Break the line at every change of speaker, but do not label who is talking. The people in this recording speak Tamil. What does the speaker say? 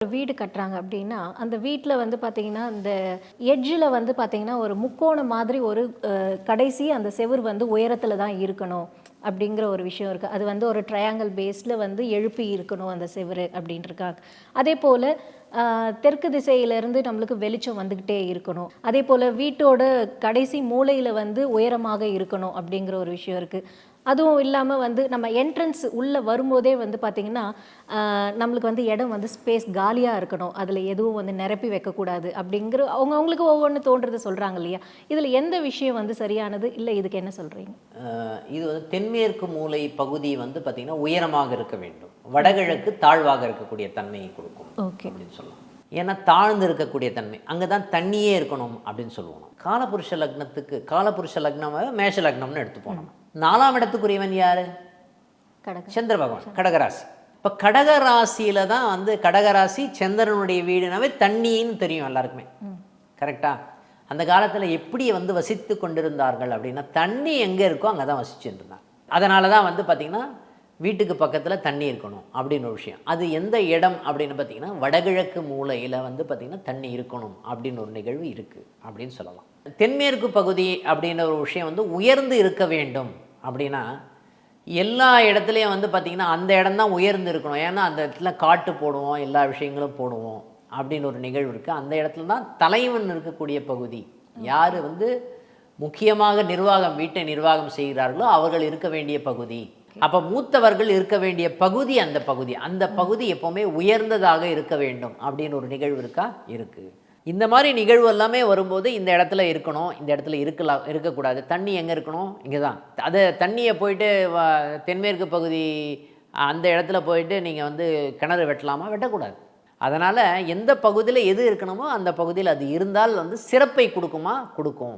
ஒரு வீடு கட்டுறாங்க அப்படின்னா அந்த வீட்டில் வந்து பார்த்தீங்கன்னா அந்த எட்ஜில் வந்து பார்த்தீங்கன்னா ஒரு முக்கோணம் மாதிரி ஒரு கடைசி அந்த செவுர் வந்து உயரத்தில் தான் இருக்கணும் அப்படிங்கிற ஒரு விஷயம் இருக்குது. அது வந்து ஒரு ட்ரையாங்கிள் பேஸில் வந்து எழுப்பி இருக்கணும் அந்த செவுரு அப்படின்ட்டுருக்காங்க. அதே போல் தெற்கு திசையிலேருந்து நம்மளுக்கு வெளிச்சம் வந்துக்கிட்டே இருக்கணும். அதே போல் வீட்டோட கடைசி மூலையில் வந்து உயரமாக இருக்கணும் அப்படிங்கிற ஒரு விஷயம் இருக்குது. அதுவும் இல்லாமல் வந்து நம்ம என்ட்ரன்ஸ் உள்ளே வரும்போதே வந்து பார்த்திங்கன்னா நம்மளுக்கு வந்து இடம் வந்து ஸ்பேஸ் காலியாக இருக்கணும், அதில் எதுவும் வந்து நிரப்பி வைக்கக்கூடாது அப்படிங்கிற அவங்களுக்கு ஒவ்வொன்று தோன்றது சொல்கிறாங்க இல்லையா? இதில் எந்த விஷயம் வந்து சரியானது, இல்லை இதுக்கு என்ன சொல்கிறீங்க?
இது வந்து தென்மேற்கு மூலை பகுதி வந்து பார்த்திங்கன்னா உயரமாக இருக்க வேண்டும், வடகிழக்கு தாழ்வாக இருக்கக்கூடிய தன்மையை கொடுக்கும் அப்படின்னு சொல்லலாம். ஏன்னா தாழ்ந்து இருக்கக்கூடிய தன்மை, அங்கே தான் தண்ணியே இருக்கணும் அப்படின்னு சொல்லுவோம். காலபுருஷ லக்னத்துக்கு காலபுருஷ லக்னம் மேஷ லக்னம்னு எடுத்து போனோம். 4ஆம் இடத்துக்குரியவன் யாரு? சந்திர பகவான், கடகராசி. இப்போ கடகராசியில தான் வந்து கடகராசி சந்திரனுடைய வீடுனாவே தண்ணின்னு தெரியும் எல்லாருக்குமே, கரெக்டா? அந்த காலத்தில் எப்படி வந்து வசித்து கொண்டிருந்தார்கள் அப்படின்னா தண்ணி எங்கே இருக்கோ அங்கே தான் வசிச்சுட்டு இருந்தாங்க. அதனால தான் வந்து பார்த்திங்கன்னா வீட்டுக்கு பக்கத்தில் தண்ணி இருக்கணும் அப்படின்னு ஒரு விஷயம். அது எந்த இடம் அப்படின்னு பார்த்தீங்கன்னா வடகிழக்கு மூலையில் வந்து பார்த்திங்கன்னா தண்ணி இருக்கணும் அப்படின்னு ஒரு நிகழ்வு இருக்குது அப்படின்னு சொல்லலாம். தென்மேற்கு பகுதி அப்படின்ற ஒரு விஷயம் வந்து உயர்ந்து இருக்க வேண்டும் அப்படின்னா எல்லா இடத்துலையும் வந்து பார்த்திங்கன்னா அந்த இடம் தான் உயர்ந்து இருக்கணும். ஏன்னா அந்த இடத்துல காட்டு போடுவோம், எல்லா விஷயங்களும் போடுவோம் அப்படின்னு ஒரு நிகழ்வு இருக்குது. அந்த இடத்துல தான் தலைவன் இருக்கக்கூடிய பகுதி, யார் வந்து முக்கியமாக நிர்வாகம் வீட்டை நிர்வாகம் செய்கிறார்களோ அவர்கள் இருக்க வேண்டிய பகுதி. அப்போ மூத்தவர்கள் இருக்க வேண்டிய பகுதி அந்த பகுதி எப்போவுமே உயர்ந்ததாக இருக்க வேண்டும் அப்படின்னு ஒரு நிகழ்வு இருக்குது. இந்த மாதிரி நிகழ்வு எல்லாமே வரும்போது இந்த இடத்துல இருக்கணும், இந்த இடத்துல இருக்கக்கூடாது. தண்ணி எங்கே இருக்கணும்? இங்கே தான். அதை தண்ணியை போயிட்டு தென்மேற்கு பகுதி அந்த இடத்துல போயிட்டு நீங்கள் வந்து கிணறு வெட்டலாமா? வெட்டக்கூடாது. அதனால் எந்த பகுதியில் எது இருக்கணுமோ அந்த பகுதியில் அது இருந்தால் வந்து சிறப்பை கொடுக்குமா? கொடுக்கும்.